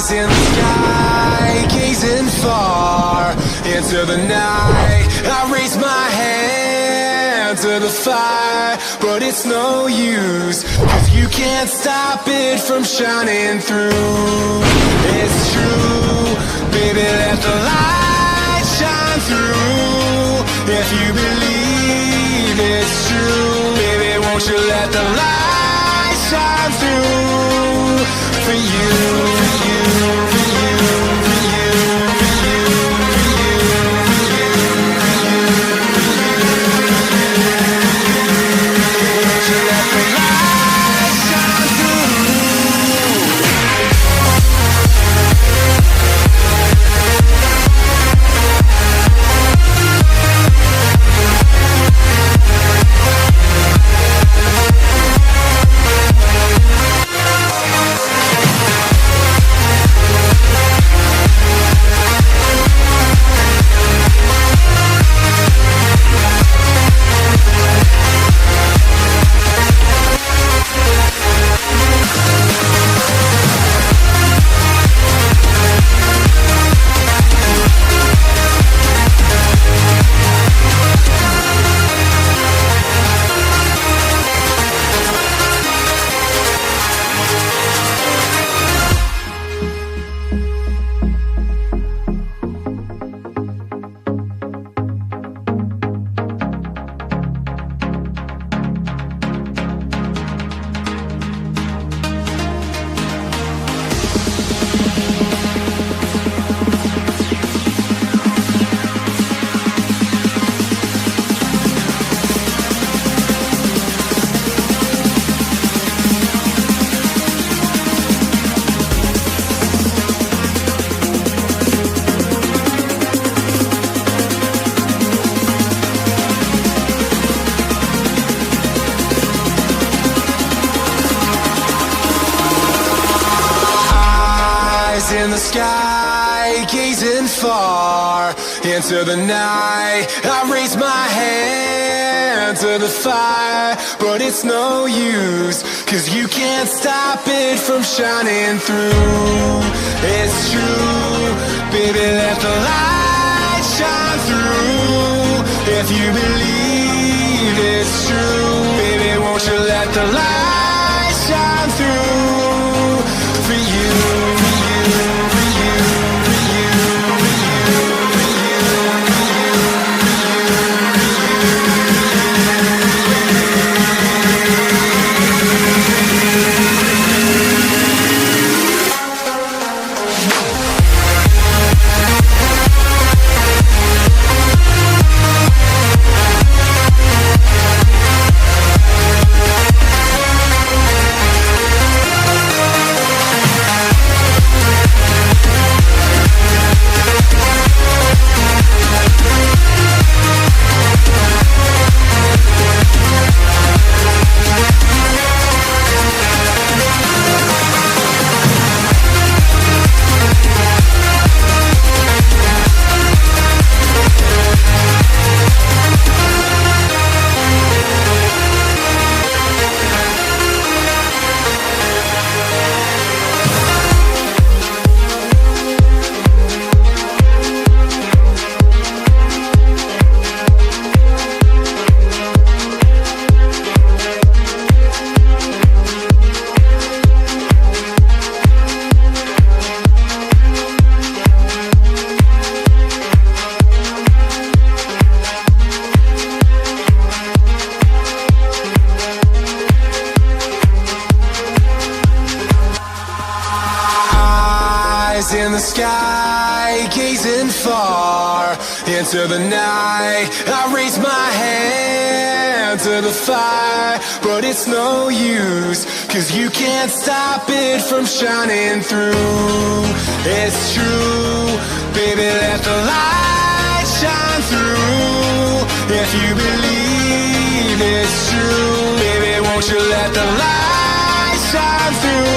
Eyes in the sky, gazing far into the night. I raise my hand to the fire, but it's no use, 'cause you can't stop it from shining through. It's true, baby, let the light shine through. If you believe it's true, baby, won't you let the light shine through for you, for you, for you, for you, for you, for you, for you, won't you let the light shine through? In the sky, gazing far into the night. I raise my hand to the fire, but it's no use, 'cause you can't stop it from shining through. It's true, baby, let the light shine through. If you believe it's true, baby, won't you let the light shine through for you. In the sky, gazing far into the night. I raise my hand to the fire, but it's no use, 'cause you can't stop it from shining through. It's true, baby, let the light shine through. If you believe it's true, baby, won't you let the light shine through?